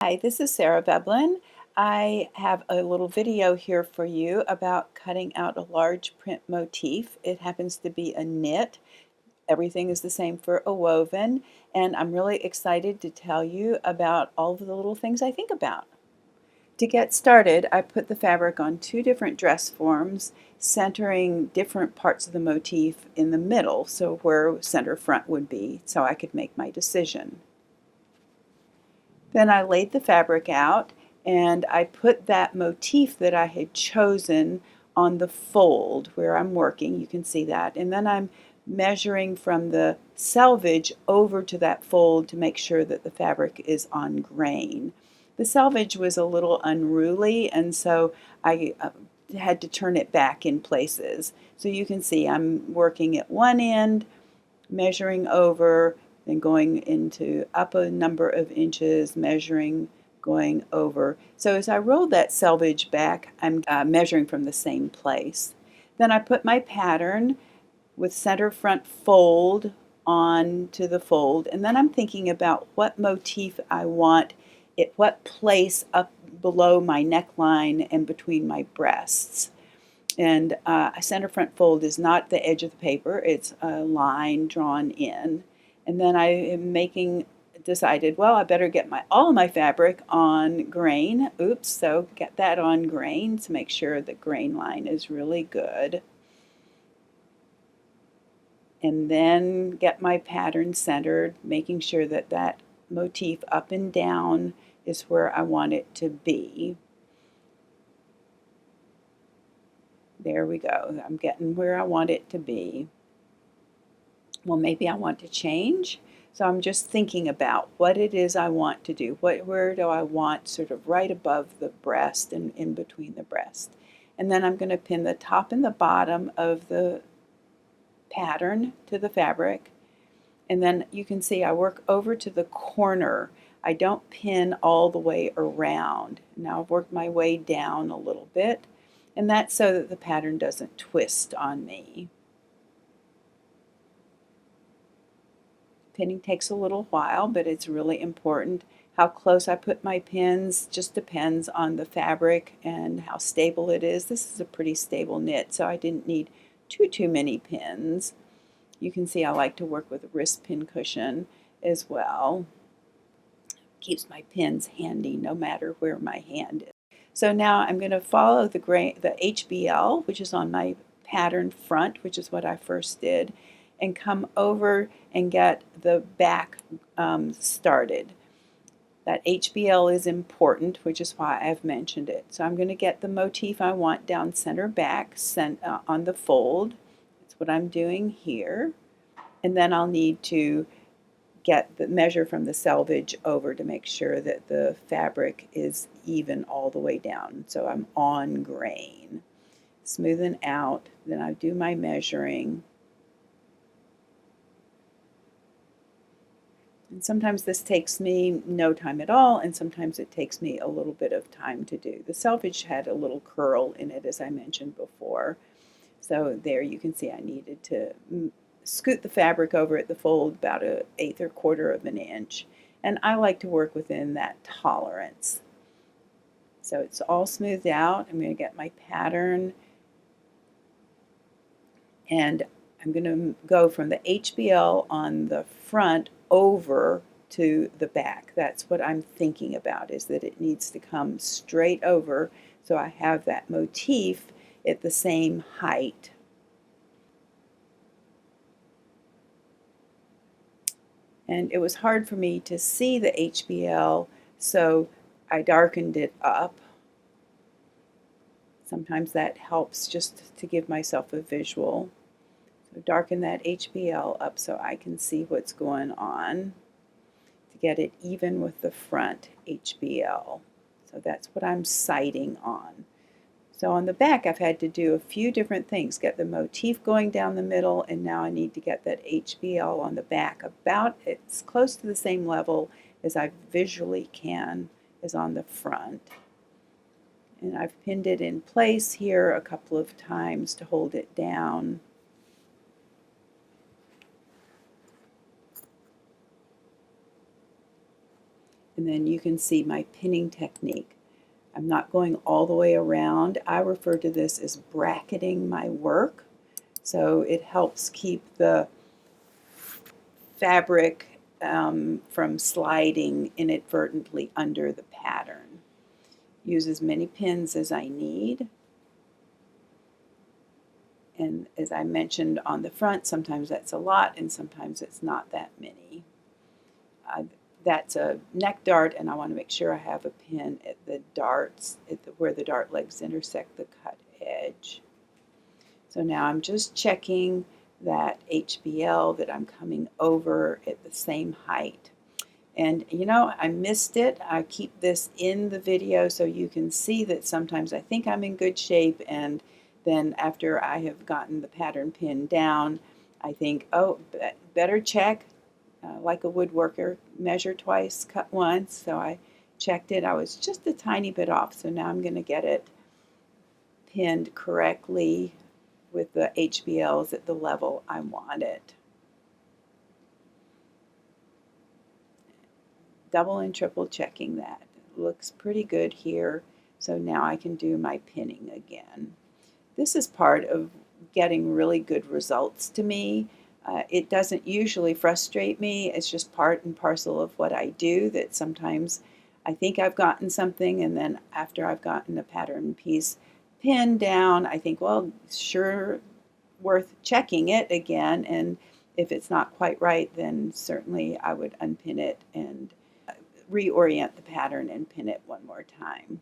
Hi, this is Sarah Veblen. I have a little video here for you about cutting out a large print motif. It happens to be a knit. Everything is the same for a woven, and I'm really excited to tell you about all of the little things I think about. To get started, I put the fabric on two different dress forms, centering different parts of the motif in the middle, so where center front would be, so I could make my decision. Then I laid the fabric out and I put that motif that I had chosen on the fold where I'm working. You can see that. And then I'm measuring from the selvage over to that fold to make sure that the fabric is on grain. The selvage was a little unruly, and so I had to turn it back in places. So you can see I'm working at one end, measuring over, then going into up a number of inches, measuring, going over. So as I roll that selvage back, I'm measuring from the same place. Then I put my pattern with center front fold onto the fold, and then I'm thinking about what motif I want at what place up below my neckline and between my breasts. And a center front fold is not the edge of the paper, it's a line drawn in. And then I am decided, well, I better get all my fabric on grain. Oops, so get that on grain to make sure the grain line is really good. And then get my pattern centered, making sure that that motif up and down is where I want it to be. There we go. I'm getting where I want it to be. Well, maybe I want to change. So I'm just thinking about what it is I want to do. Where do I want sort of right above the breast and in between the breast. And then I'm going to pin the top and the bottom of the pattern to the fabric. And then you can see I work over to the corner. I don't pin all the way around. Now I've worked my way down a little bit. And that's so that the pattern doesn't twist on me. Pinning takes a little while, but it's really important. How close I put my pins just depends on the fabric and how stable it is. This is a pretty stable knit, so I didn't need too many pins. You can see I like to work with a wrist pin cushion as well. Keeps my pins handy no matter where my hand is. So now I'm going to follow the HBL, which is on my pattern front, which is what I first did, and come over and get the back started. That HBL is important, which is why I've mentioned it. So I'm going to get the motif I want down center back on the fold. That's what I'm doing here. And then I'll need to get the measure from the selvage over to make sure that the fabric is even all the way down. So I'm on grain. Smoothen out, then I do my measuring. And sometimes this takes me no time at all, and sometimes it takes me a little bit of time to do. The selvage had a little curl in it, as I mentioned before. So there you can see I needed to scoot the fabric over at the fold about 1/8 or 1/4 of an inch. And I like to work within that tolerance. So it's all smoothed out. I'm going to get my pattern, and I'm going to go from the HBL on the front over to the back. That's what I'm thinking about, is that it needs to come straight over so I have that motif at the same height. And it was hard for me to see the HBL, so I darkened it up. Sometimes that helps just to give myself a visual. So darken that HBL up so I can see what's going on to get it even with the front HBL. So that's what I'm sighting on. So on the back I've had to do a few different things. Get the motif going down the middle, and now I need to get that HBL on the back about as close to the same level as I visually can as on the front. And I've pinned it in place here a couple of times to hold it down. And then you can see my pinning technique. I'm not going all the way around. I refer to this as bracketing my work. So it helps keep the fabric from sliding inadvertently under the pattern. Use as many pins as I need. And as I mentioned on the front, sometimes that's a lot and sometimes it's not that many. That's a neck dart, and I want to make sure I have a pin at the darts, where the dart legs intersect the cut edge. So now I'm just checking that HBL that I'm coming over at the same height. And you know, I missed it. I keep this in the video so you can see that sometimes I think I'm in good shape, and then after I have gotten the pattern pinned down, I think, oh, better check. Like a woodworker, measure twice, cut once. So I checked it. I was just a tiny bit off. So now I'm going to get it pinned correctly with the HBLs at the level I want it. Double and triple checking that. It looks pretty good here. So now I can do my pinning again. This is part of getting really good results to me. It doesn't usually frustrate me. It's just part and parcel of what I do, that sometimes I think I've gotten something, and then after I've gotten a pattern piece pinned down, I think, well, sure, worth checking it again, and if it's not quite right, then certainly I would unpin it and reorient the pattern and pin it one more time.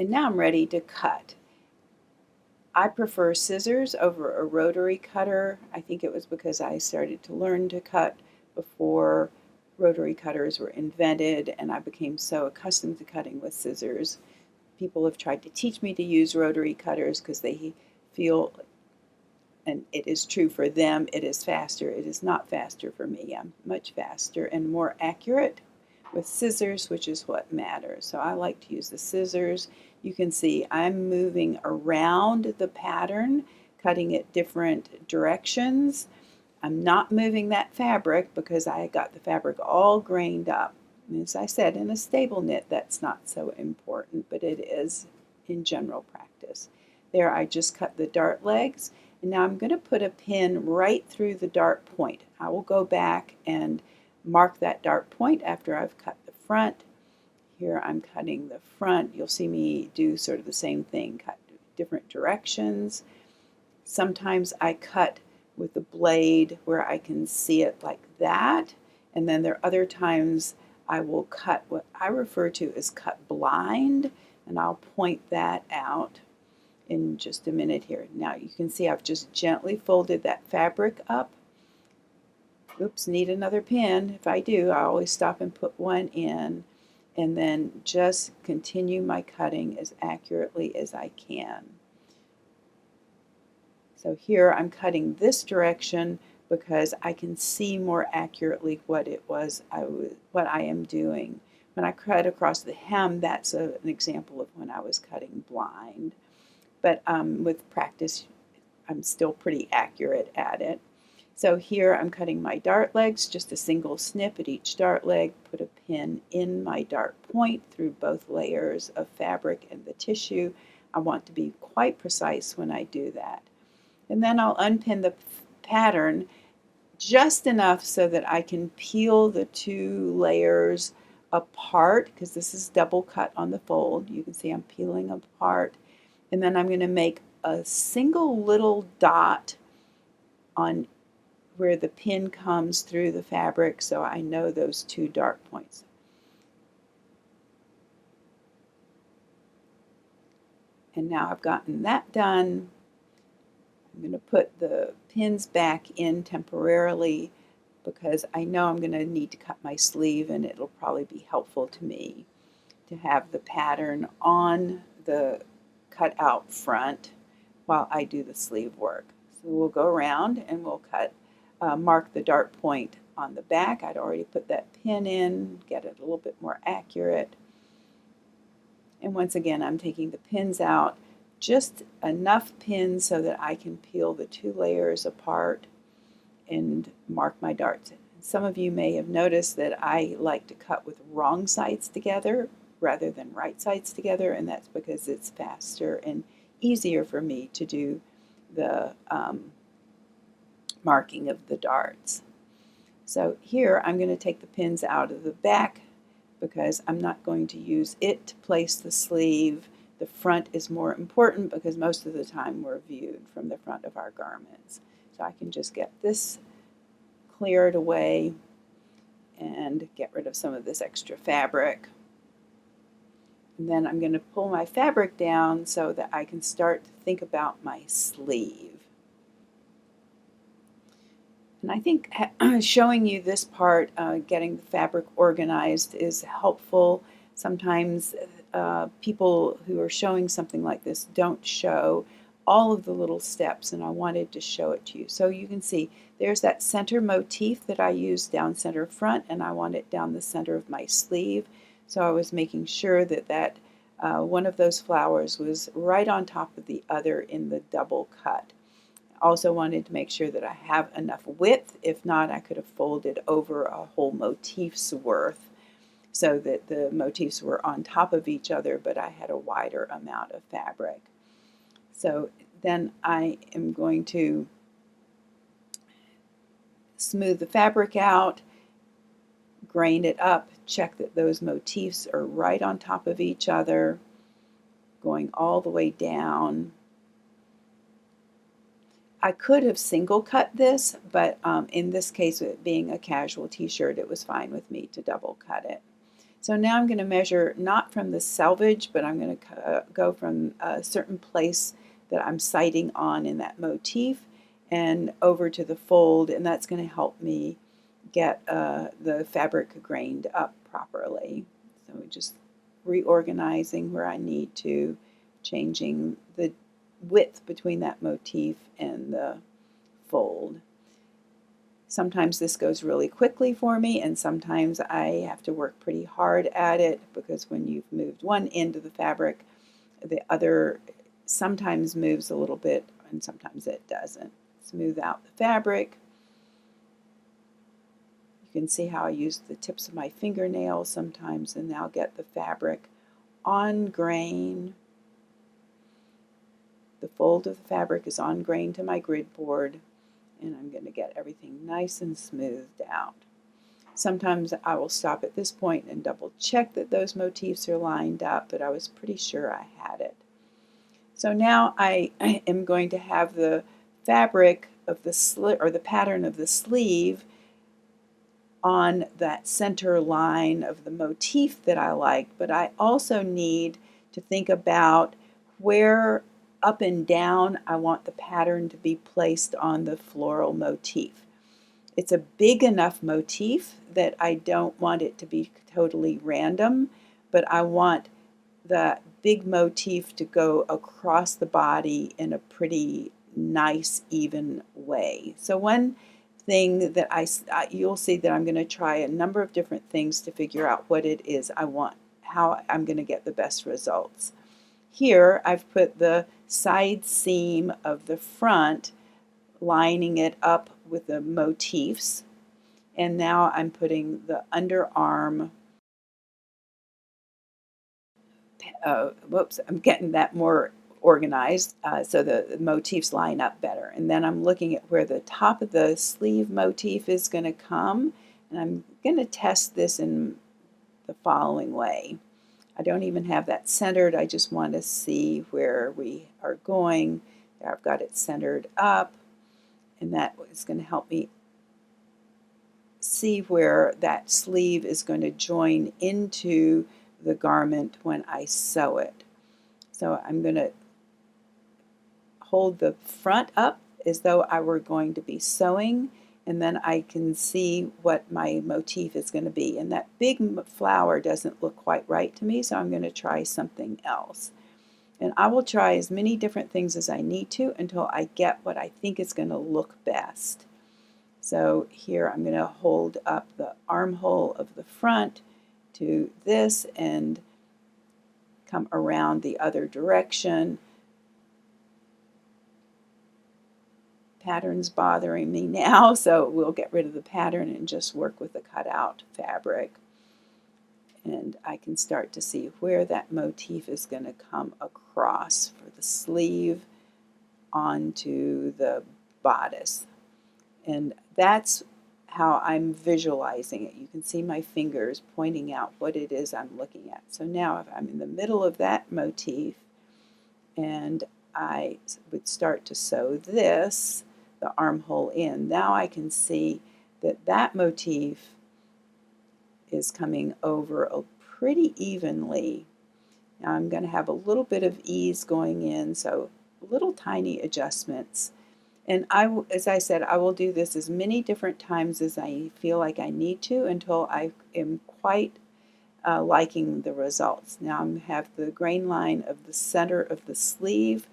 And now I'm ready to cut. I prefer scissors over a rotary cutter. I think it was because I started to learn to cut before rotary cutters were invented, and I became so accustomed to cutting with scissors. People have tried to teach me to use rotary cutters because they feel, and it is true for them, it is faster. It is not faster for me. I'm much faster and more accurate with scissors, which is what matters. So I like to use the scissors. You can see I'm moving around the pattern, cutting it different directions. I'm not moving that fabric because I got the fabric all grained up. And as I said, in a stable knit, that's not so important, but it is in general practice. There, I just cut the dart legs, and now I'm going to put a pin right through the dart point. I will go back and mark that dart point after I've cut the front. Here I'm cutting the front. You'll see me do sort of the same thing, cut different directions. Sometimes I cut with the blade where I can see it like that, and then there are other times I will cut what I refer to as cut blind, and I'll point that out in just a minute here. Now you can see I've just gently folded that fabric up. Oops, need another pin. If I do, I always stop and put one in, and then just continue my cutting as accurately as I can. So here I'm cutting this direction because I can see more accurately what I am doing. When I cut across the hem, that's an example of when I was cutting blind. But with practice, I'm still pretty accurate at it. So here I'm cutting my dart legs, just a single snip at each dart leg, put a pin in my dart point through both layers of fabric and the tissue. I want to be quite precise when I do that. And then I'll unpin the pattern just enough so that I can peel the two layers apart, because this is double cut on the fold. You can see I'm peeling apart. And then I'm going to make a single little dot on where the pin comes through the fabric, so I know those two dart points. And now I've gotten that done. I'm going to put the pins back in temporarily because I know I'm going to need to cut my sleeve, and it'll probably be helpful to me to have the pattern on the cut out front while I do the sleeve work. So we'll go around and we'll mark the dart point on the back. I'd already put that pin in, get it a little bit more accurate. And once again, I'm taking the pins out just enough pins so that I can peel the two layers apart and mark my darts. Some of you may have noticed that I like to cut with wrong sides together rather than right sides together, and that's because it's faster and easier for me to do the marking of the darts. So here I'm going to take the pins out of the back because I'm not going to use it to place the sleeve. The front is more important because most of the time we're viewed from the front of our garments. So I can just get this cleared away and get rid of some of this extra fabric. And then I'm going to pull my fabric down so that I can start to think about my sleeve. And I think showing you this part, getting the fabric organized, is helpful. Sometimes people who are showing something like this don't show all of the little steps, and I wanted to show it to you. So you can see there's that center motif that I used down center front, and I want it down the center of my sleeve. So I was making sure that one of those flowers was right on top of the other in the double cut. Also wanted to make sure that I have enough width. If not, I could have folded over a whole motif's worth so that the motifs were on top of each other, but I had a wider amount of fabric. So then I am going to smooth the fabric out, grain it up, check that those motifs are right on top of each other, going all the way down. I could have single cut this, but in this case, it being a casual t-shirt, it was fine with me to double cut it. So now I'm going to measure not from the selvage, but I'm going to go from a certain place that I'm sighting on in that motif and over to the fold, and that's going to help me get the fabric grained up properly. So just reorganizing where I need to, changing the width between that motif and the fold. Sometimes this goes really quickly for me, and sometimes I have to work pretty hard at it because when you've moved one end of the fabric, the other sometimes moves a little bit and sometimes it doesn't. Smooth out the fabric. You can see how I use the tips of my fingernails sometimes, and now get the fabric on grain. The fold of the fabric is on grain to my grid board, and I'm going to get everything nice and smoothed out. Sometimes I will stop at this point and double check that those motifs are lined up, but I was pretty sure I had it. So now I am going to have the fabric of the pattern of the sleeve on that center line of the motif that I like, but I also need to think about where up and down I want the pattern to be placed on the floral motif. It's a big enough motif that I don't want it to be totally random, but I want the big motif to go across the body in a pretty nice, even way. So one thing that you'll see that I'm going to try a number of different things to figure out what it is I want, how I'm going to get the best results. Here I've put the side seam of the front, lining it up with the motifs, and now I'm putting the underarm, I'm getting that more organized so the motifs line up better. And then I'm looking at where the top of the sleeve motif is going to come, and I'm going to test this in the following way. I don't even have that centered. I just want to see where we are going. There, I've got it centered up, and that is going to help me see where that sleeve is going to join into the garment when I sew it. So I'm going to hold the front up as though I were going to be sewing, and then I can see what my motif is going to be. And that big flower doesn't look quite right to me, so I'm going to try something else. And I will try as many different things as I need to until I get what I think is going to look best. So here I'm going to hold up the armhole of the front to this and come around the other direction, pattern's bothering me now, so we'll get rid of the pattern and just work with the cutout fabric. And I can start to see where that motif is going to come across for the sleeve onto the bodice. And that's how I'm visualizing it. You can see my fingers pointing out what it is I'm looking at. So now if I'm in the middle of that motif and I would start to sew this, the armhole in, now I can see that that motif is coming over pretty evenly. Now I'm going to have a little bit of ease going in, so little tiny adjustments. And as I said, I will do this as many different times as I feel like I need to until I am quite liking the results. Now I have the grain line of the center of the sleeve.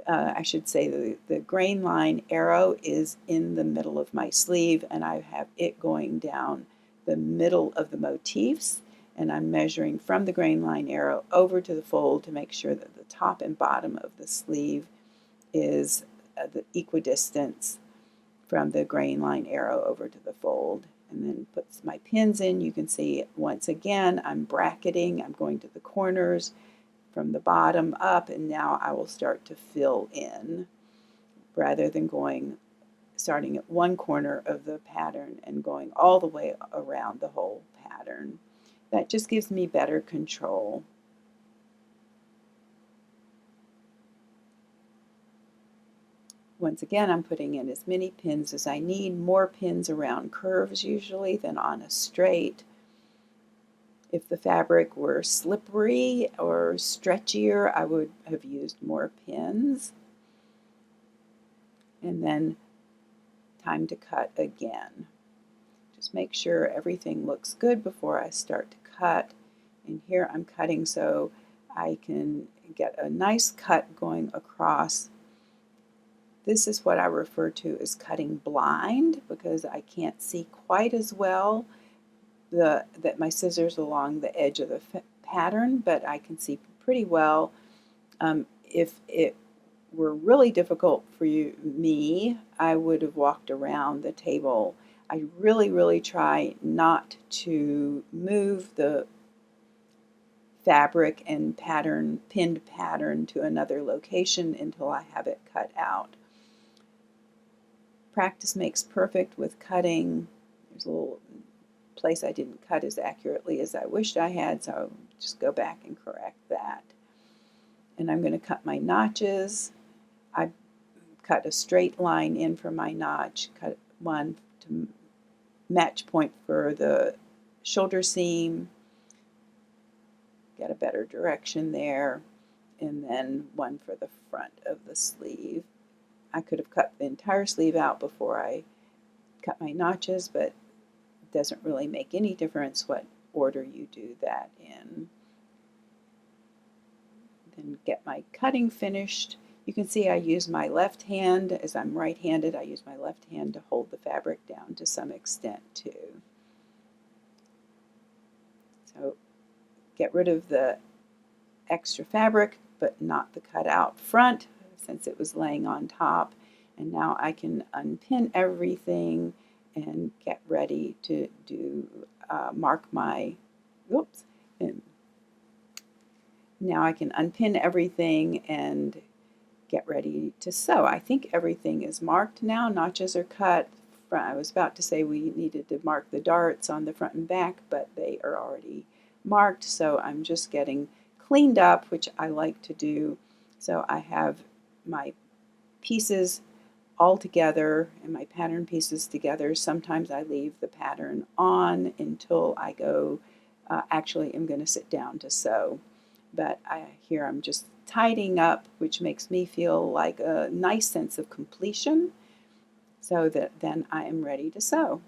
I should say the grain line arrow is in the middle of my sleeve, and I have it going down the middle of the motifs, and I'm measuring from the grain line arrow over to the fold to make sure that the top and bottom of the sleeve is the equidistance from the grain line arrow over to the fold. And then puts my pins in. You can see once again I'm bracketing, I'm going to the corners from the bottom up, and now I will start to fill in rather than starting at one corner of the pattern and going all the way around the whole pattern. That just gives me better control. Once again, I'm putting in as many pins as I need, more pins around curves usually than on a straight. If the fabric were slippery or stretchier, I would have used more pins. And then time to cut again. Just make sure everything looks good before I start to cut. And here I'm cutting so I can get a nice cut going across. This is what I refer to as cutting blind because I can't see quite as well that my scissors along the edge of the pattern, but I can see pretty well. If it were really difficult for me, I would have walked around the table. I really try not to move the fabric and pinned pattern to another location until I have it cut out. Practice makes perfect with cutting. There's a little place I didn't cut as accurately as I wished I had, so I'll just go back and correct that. And I'm going to cut my notches. I cut a straight line in for my notch, cut one to match point for the shoulder seam, get a better direction there, and then one for the front of the sleeve. I could have cut the entire sleeve out before I cut my notches, but it doesn't really make any difference what order you do that in. Then get my cutting finished. You can see I use my left hand. As I'm right-handed, I use my left hand to hold the fabric down to some extent too. So get rid of the extra fabric, but not the cutout front, since it was laying on top. And now I can unpin everything and get ready to mark my, and now I can unpin everything and get ready to sew. I think everything is marked now. Notches are cut. I was about to say we needed to mark the darts on the front and back, but they are already marked, so I'm just getting cleaned up, which I like to do. So I have my pieces all together and my pattern pieces together. Sometimes I leave the pattern on until I go, actually am going to sit down to sew. But here I'm just tidying up, which makes me feel like a nice sense of completion, so that then I am ready to sew.